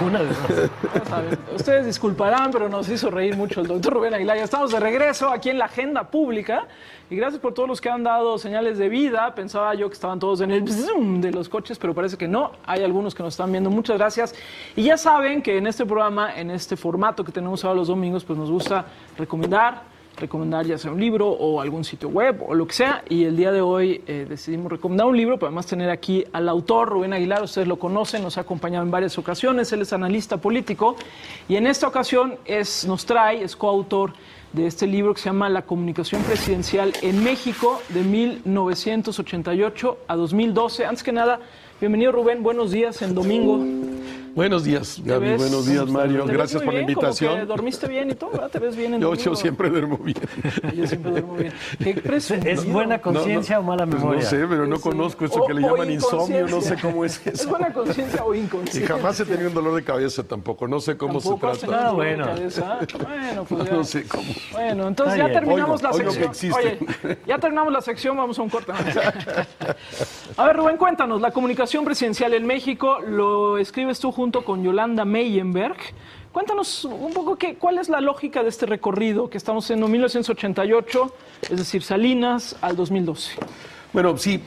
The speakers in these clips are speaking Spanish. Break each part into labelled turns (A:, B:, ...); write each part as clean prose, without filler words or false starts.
A: Una de dos.
B: Ya saben, ustedes disculparán, pero nos hizo reír mucho el doctor Rubén Aguilar. Ya estamos de regreso aquí en la agenda pública. Y gracias por todos los que han dado señales de vida. Pensaba yo que estaban todos en el zoom de los coches, pero parece que no. Hay algunos que nos están viendo. Muchas gracias. Y ya saben que en este programa, en este formato que tenemos ahora los domingos, pues nos gusta recomendar ya sea un libro o algún sitio web o lo que sea, y el día de hoy decidimos recomendar un libro, pero además tener aquí al autor Rubén Aguilar. Ustedes lo conocen, nos ha acompañado en varias ocasiones, él es analista político y en esta ocasión es coautor de este libro que se llama La comunicación presidencial en México de 1988 a 2012. Antes que nada, bienvenido Rubén, buenos días en domingo.
C: Buenos días, Gaby. Buenos días, Mario. Gracias por la invitación.
B: Como que dormiste bien y todo, ¿verdad? ¿Te ves bien en domingo?
C: Yo siempre duermo bien.
B: Yo siempre duermo bien.
A: ¿Es buena conciencia o mala memoria?
C: Pues no sé, pero no conozco esto que le llaman insomnio. No sé cómo es eso.
B: ¿Es buena conciencia o inconsciencia?
C: Y jamás he tenido un dolor de cabeza tampoco. No sé cómo se trata.
A: Bueno.
B: Bueno, pues ya.
C: No sé cómo.
B: Bueno, entonces ya terminamos la sección.
C: Que existe.
B: Oye, ya terminamos la sección, vamos a un corte. A ver, Rubén, cuéntanos. La comunicación presidencial en México lo escribes tú junto con Yolanda Meyenberg. Cuéntanos un poco cuál es la lógica de este recorrido que estamos haciendo 1988, es decir, Salinas al 2012.
C: Bueno, sí,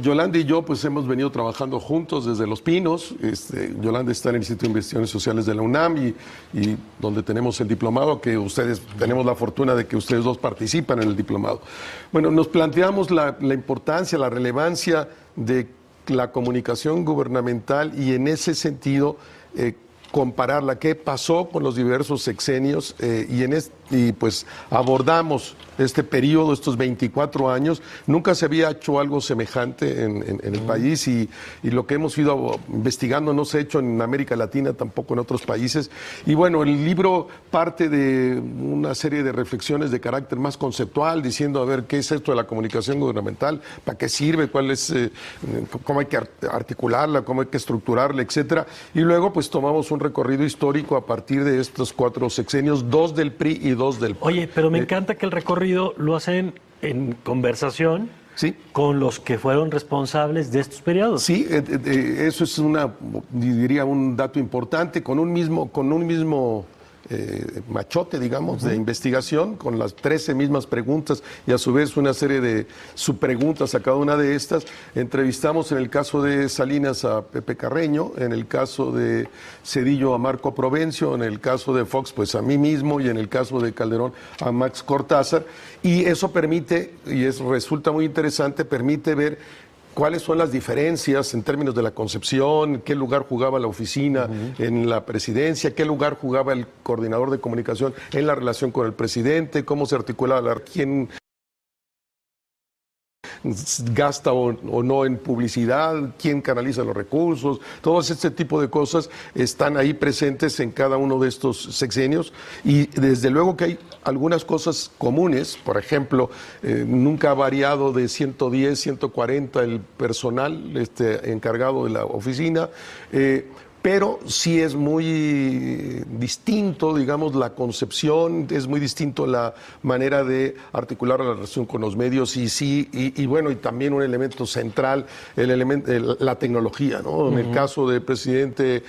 C: Yolanda y yo pues hemos venido trabajando juntos desde Los Pinos. Yolanda está en el Instituto de Investigaciones Sociales de la UNAM y donde tenemos el diplomado, que ustedes tenemos la fortuna de que ustedes dos participan en el diplomado. Bueno, nos planteamos la importancia, la relevancia de la comunicación gubernamental y en ese sentido compararla, qué pasó con los diversos sexenios y pues abordamos este periodo, estos 24 años. Nunca se había hecho algo semejante en el país y lo que hemos ido investigando no se ha hecho en América Latina, tampoco en otros países. Y bueno, el libro parte de una serie de reflexiones de carácter más conceptual, diciendo, a ver, ¿qué es esto de la comunicación gubernamental? ¿Para qué sirve? ¿Cómo hay que articularla? ¿Cómo hay que estructurarla? Etcétera. Y luego pues tomamos un recorrido histórico a partir de estos 4 sexenios, 2 del PRI y 2 del PAN.
A: Oye, pero me encanta que el recorrido lo hacen en conversación,
C: ¿sí?,
A: con los que fueron responsables de estos periodos.
C: Sí, eso es diría un dato importante, con un mismo machote, digamos, de investigación, con las 13 mismas preguntas y a su vez una serie de subpreguntas a cada una de estas. Entrevistamos en el caso de Salinas a Pepe Carreño, en el caso de Zedillo a Marco Provencio, en el caso de Fox pues a mí mismo y en el caso de Calderón a Max Cortázar, y eso permite, y eso resulta muy interesante, permite ver cuáles son las diferencias en términos de la concepción, qué lugar jugaba la oficina en la presidencia, qué lugar jugaba el coordinador de comunicación en la relación con el presidente, cómo se articulaba quién gasta o no en publicidad, quién canaliza los recursos. Todo este tipo de cosas están ahí presentes en cada uno de estos sexenios y desde luego que hay algunas cosas comunes. Por ejemplo, nunca ha variado de 110, 140 el personal encargado de la oficina, pero sí es muy distinto, digamos, la concepción, es muy distinto la manera de articular la relación con los medios y bueno, y también un elemento central, la tecnología, ¿no? En el caso del presidente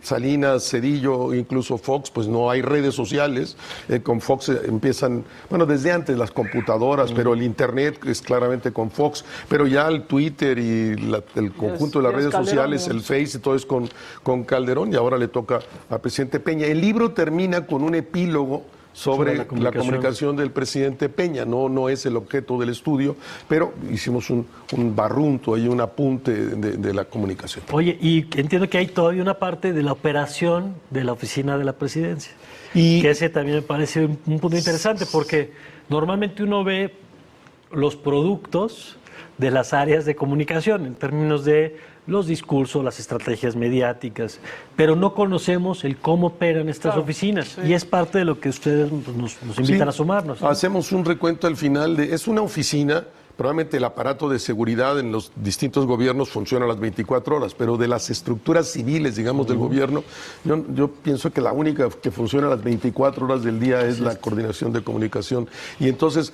C: Salinas, Zedillo, incluso Fox, pues no hay redes sociales. Con Fox empiezan, bueno, desde antes las computadoras, pero el Internet es claramente con Fox, pero ya el Twitter y el conjunto de las redes sociales, el Face y todo es con Calderón, y ahora le toca al presidente Peña. El libro termina con un epílogo sobre la comunicación del presidente Peña. No es el objeto del estudio, pero hicimos un barrunto y un apunte de la comunicación.
A: Oye, y entiendo que hay todavía una parte de la operación de la oficina de la presidencia, y que ese también me parece un punto interesante, porque normalmente uno ve los productos de las áreas de comunicación en términos de los discursos, las estrategias mediáticas, pero no conocemos el cómo operan estas oficinas, sí. Y es parte de lo que ustedes nos invitan a sumarnos, ¿no?
C: Hacemos un recuento al final es una oficina, probablemente el aparato de seguridad en los distintos gobiernos funciona a las 24 horas, pero de las estructuras civiles, digamos, del gobierno, yo pienso que la única que funciona a las 24 horas del día es la coordinación de comunicación. Y entonces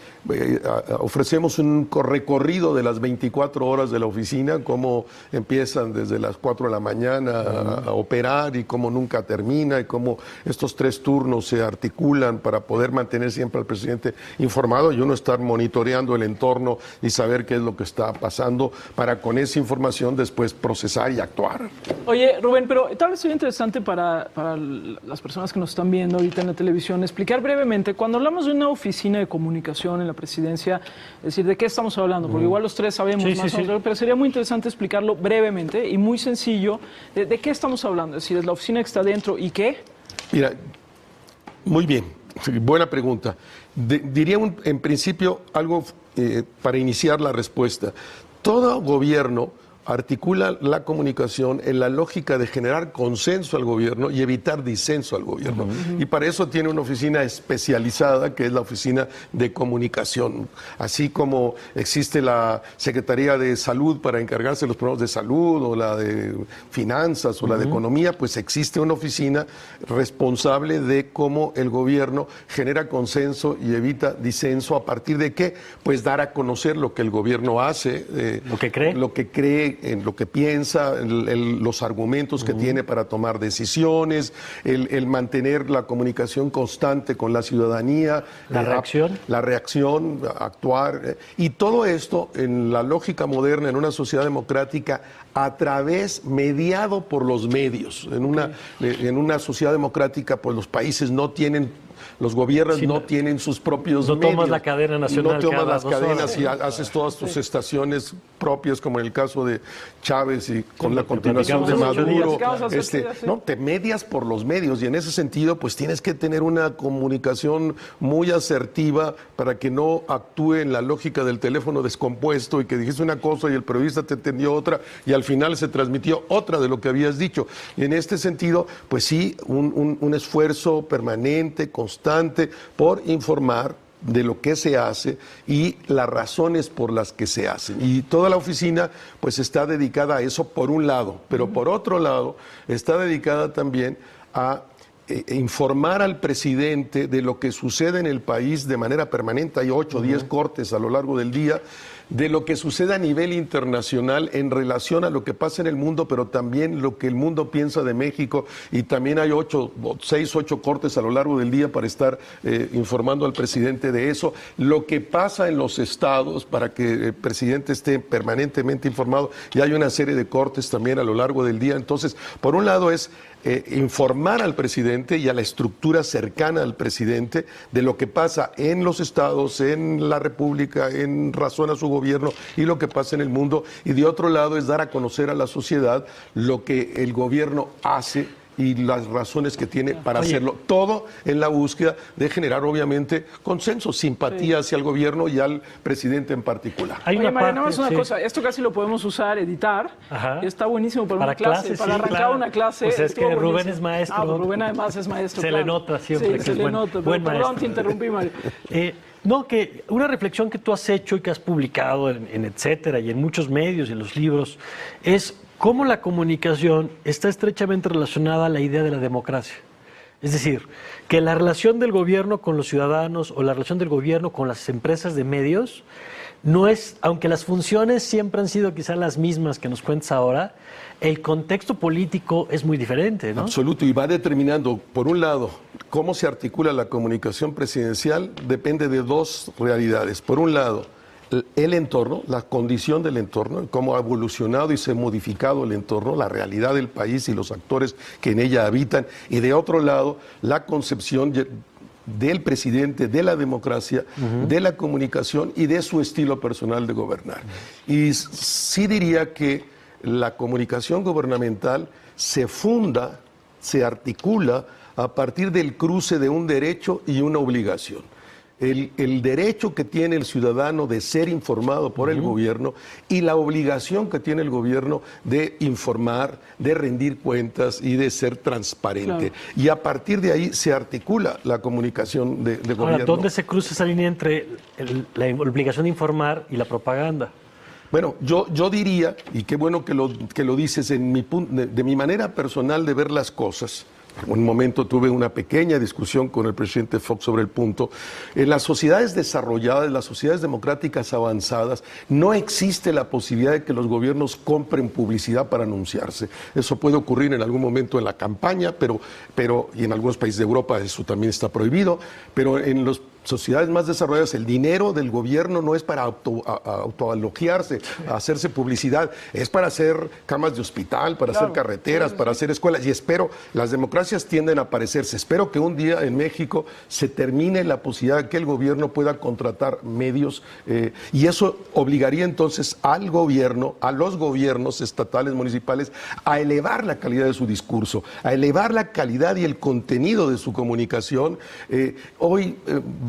C: ofrecemos un recorrido de las 24 horas de la oficina, cómo empiezan desde las 4 de la mañana a operar y cómo nunca termina y cómo estos 3 turnos se articulan para poder mantener siempre al presidente informado y uno estar monitoreando el entorno y saber qué es lo que está pasando para con esa información después procesar y actuar.
B: Oye, Rubén, pero tal vez sería interesante para las personas que nos están viendo ahorita en la televisión explicar brevemente, cuando hablamos de una oficina de comunicación en la presidencia, es decir, ¿de qué estamos hablando? Porque igual los tres sabemos más o menos, pero sería muy interesante explicarlo brevemente y muy sencillo. ¿De qué estamos hablando? Es decir, ¿es la oficina que está dentro y qué?
C: Mira, muy bien, buena pregunta. Diría en principio algo para iniciar la respuesta. Todo gobierno articula la comunicación en la lógica de generar consenso al gobierno y evitar disenso al gobierno. Y para eso tiene una oficina especializada, que es la oficina de comunicación. Así como existe la Secretaría de Salud para encargarse de los problemas de salud, o la de finanzas, o la de economía, pues existe una oficina responsable de cómo el gobierno genera consenso y evita disenso. ¿A partir de qué? Pues dar a conocer lo que el gobierno hace, lo que cree, en lo que piensa, los argumentos que tiene para tomar decisiones, el mantener la comunicación constante con la ciudadanía, la reacción, actuar, y todo esto en la lógica moderna, en una sociedad democrática, mediado por los medios. En una sociedad democrática, pues los países no tienen, los gobiernos no tienen sus propios medios.
A: No tomas la cadena nacional.
C: No tomas las cadenas y haces todas tus estaciones propias, como en el caso de Chávez y con la continuación de Maduro. Te medias por los medios y en ese sentido pues tienes que tener una comunicación muy asertiva para que no actúe en la lógica del teléfono descompuesto y que dijiste una cosa y el periodista te entendió otra y al final se transmitió otra de lo que habías dicho. Y en este sentido, pues sí, un esfuerzo permanente, constante, por informar de lo que se hace y las razones por las que se hacen. Y toda la oficina pues está dedicada a eso por un lado, pero por otro lado está dedicada también a informar al presidente de lo que sucede en el país de manera permanente. Hay 8 o 10 cortes a lo largo del día de lo que sucede a nivel internacional en relación a lo que pasa en el mundo, pero también lo que el mundo piensa de México, y también hay 6, 8 cortes a lo largo del día para estar informando al presidente de eso, lo que pasa en los estados para que el presidente esté permanentemente informado, y hay una serie de cortes también a lo largo del día. Entonces, por un lado es informar al presidente y a la estructura cercana al presidente de lo que pasa en los estados, en la república, en razón a su gobierno y lo que pasa en el mundo, y de otro lado es dar a conocer a la sociedad lo que el gobierno hace y las razones que tiene para hacerlo. Todo en la búsqueda de generar, obviamente, consenso, simpatía hacia el gobierno y al presidente en particular.
B: María, nada más una cosa. Esto casi lo podemos usar, editar. Está buenísimo para una clase, para arrancar una clase.
A: Pues es que Rubén es maestro.
B: Rubén además es maestro.
A: Se le nota siempre.
B: Sí, se le nota. Perdón, te interrumpí, Mario.
A: No, que una reflexión que tú has hecho y que has publicado en Etcétera y en muchos medios, en los libros, es cómo la comunicación está estrechamente relacionada a la idea de la democracia. Es decir, que la relación del gobierno con los ciudadanos o la relación del gobierno con las empresas de medios no es, aunque las funciones siempre han sido quizás las mismas que nos cuentas ahora, el contexto político es muy diferente, ¿no?
C: Absoluto, y va determinando, por un lado, cómo se articula la comunicación presidencial, depende de 2 realidades. Por un lado, el entorno, la condición del entorno, cómo ha evolucionado y se ha modificado el entorno, la realidad del país y los actores que en ella habitan, y de otro lado, la concepción del presidente, de la democracia, de la comunicación y de su estilo personal de gobernar. Y sí diría que la comunicación gubernamental se funda, se articula a partir del cruce de un derecho y una obligación. el derecho que tiene el ciudadano de ser informado por el gobierno y la obligación que tiene el gobierno de informar, de rendir cuentas y de ser transparente. Claro. Y a partir de ahí se articula la comunicación de gobierno.
A: Ahora, ¿dónde se cruza esa línea entre la obligación de informar y la propaganda?
C: Bueno, yo diría, y qué bueno que lo dices, de mi manera personal de ver las cosas. Un momento tuve una pequeña discusión con el presidente Fox sobre el punto. En las sociedades desarrolladas, en las sociedades democráticas avanzadas, no existe la posibilidad de que los gobiernos compren publicidad para anunciarse. Eso puede ocurrir en algún momento en la campaña, pero y en algunos países de Europa eso también está prohibido, pero en las sociedades más desarrolladas el dinero del gobierno no es para autoalogiarse, hacerse publicidad, es para hacer camas de hospital, para hacer carreteras, para hacer escuelas, y espero, las democracias tienden a parecerse, espero que un día en México se termine la posibilidad de que el gobierno pueda contratar medios, y eso obligaría entonces al gobierno, a los gobiernos estatales, municipales, a elevar la calidad de su discurso, a elevar la calidad y el contenido de su comunicación. Hoy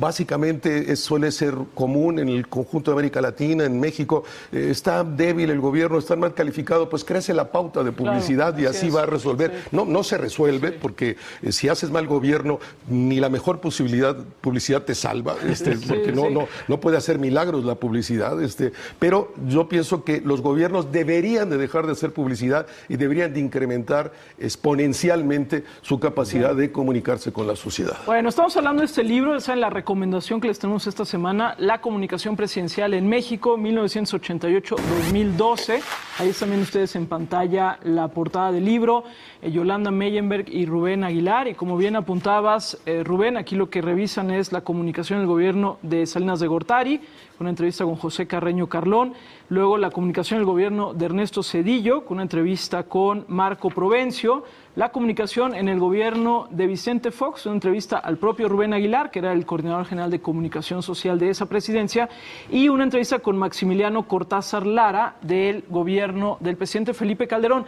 C: básicamente suele ser común en el conjunto de América Latina, en México, está débil el gobierno, está mal calificado, pues crece la pauta de publicidad y así va a resolver. Sí. No se resuelve porque si haces mal gobierno, ni la mejor publicidad te salva, porque no puede hacer milagros la publicidad, pero yo pienso que los gobiernos deberían de dejar de hacer publicidad y deberían de incrementar exponencialmente su capacidad de comunicarse con la sociedad.
B: Bueno, estamos hablando de este libro, esa es la recomendación que les tenemos esta semana, La comunicación presidencial en México, 1988-2012. Ahí están también ustedes en pantalla la portada del libro, Yolanda Meyenberg y Rubén Aguilar. Y como bien apuntabas, Rubén, aquí lo que revisan es la comunicación del gobierno de Salinas de Gortari, una entrevista con José Carreño Carlón. Luego la comunicación del gobierno de Ernesto Zedillo, con una entrevista con Marco Provencio. La comunicación en el gobierno de Vicente Fox, una entrevista al propio Rubén Aguilar, que era el coordinador general de comunicación social de esa presidencia, y una entrevista con Maximiliano Cortázar Lara del gobierno del presidente Felipe Calderón.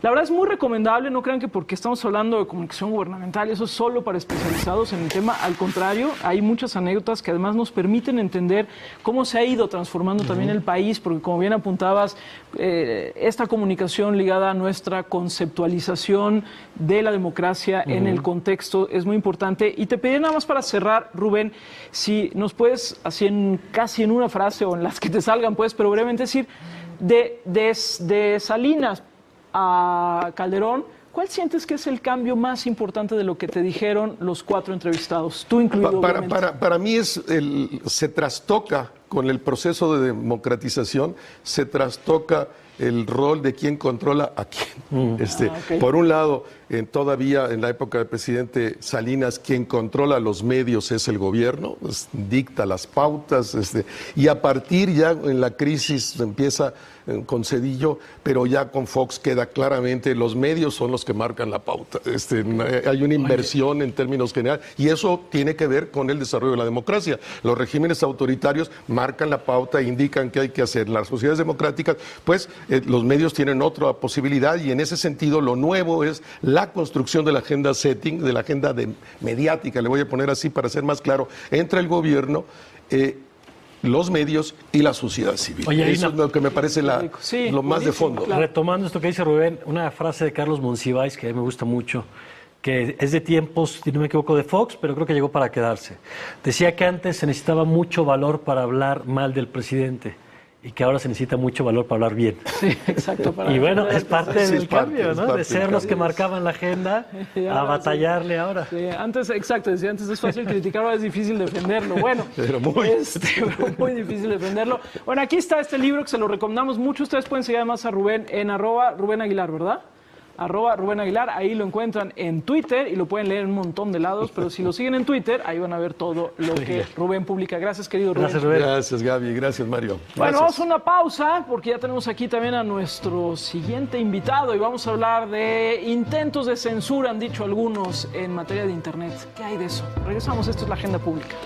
B: La verdad es muy recomendable, no crean que porque estamos hablando de comunicación gubernamental, eso es solo para especializados en el tema. Al contrario, hay muchas anécdotas que además nos permiten entender cómo se ha ido transformando también el país, porque como bien apuntabas, esta comunicación ligada a nuestra conceptualización de la democracia en el contexto es muy importante. Y te pedí nada más para cerrar, Rubén, si nos puedes, así casi en una frase o en las que te salgan, pues, pero brevemente decir, de Salinas a Calderón, ¿cuál sientes que es el cambio más importante de lo que te dijeron los cuatro entrevistados? Tú incluido,
C: para mí se trastoca con el proceso de democratización, se trastoca el rol de quién controla a quién. Okay. Por un lado, todavía en la época del presidente Salinas, quien controla los medios es el gobierno, dicta las pautas, y a partir ya en la crisis empieza con Zedillo, pero ya con Fox queda claramente, los medios son los que marcan la pauta. Hay una inversión en términos generales, y eso tiene que ver con el desarrollo de la democracia. Los regímenes autoritarios marcan la pauta, indican qué hay que hacer. Las sociedades democráticas, pues los medios tienen otra posibilidad, y en ese sentido lo nuevo es la construcción de la agenda setting, de la agenda mediática, le voy a poner así para ser más claro, entre el gobierno, los medios y la sociedad civil. Oye, eso es lo que me parece lo más de fondo.
A: Claro. Retomando esto que dice Rubén, una frase de Carlos Monsiváis que a mí me gusta mucho, que es de tiempos, si no me equivoco, de Fox, pero creo que llegó para quedarse. Decía que antes se necesitaba mucho valor para hablar mal del presidente y que ahora se necesita mucho valor para hablar bien.
B: Sí, exacto.
A: Y bueno, es parte del cambio, ¿no? De ser los que marcaban la agenda a batallarle ahora.
B: Sí, antes, exacto, decía, antes es fácil criticar, ahora es difícil defenderlo. Bueno,
C: pero
B: muy difícil defenderlo. Bueno, aquí está este libro que se lo recomendamos mucho. Ustedes pueden seguir además a Rubén en @Rubén Aguilar, ¿verdad? @Rubén Aguilar, ahí lo encuentran en Twitter y lo pueden leer en un montón de lados, pero si lo siguen en Twitter, ahí van a ver todo lo que Rubén publica. Gracias, querido Rubén.
C: Gracias, Rubén. Gracias, Gaby. Gracias, Mario. Gracias.
B: Bueno, vamos a una pausa porque ya tenemos aquí también a nuestro siguiente invitado y vamos a hablar de intentos de censura, han dicho algunos, en materia de Internet. ¿Qué hay de eso? Regresamos, esto es la Agenda Pública.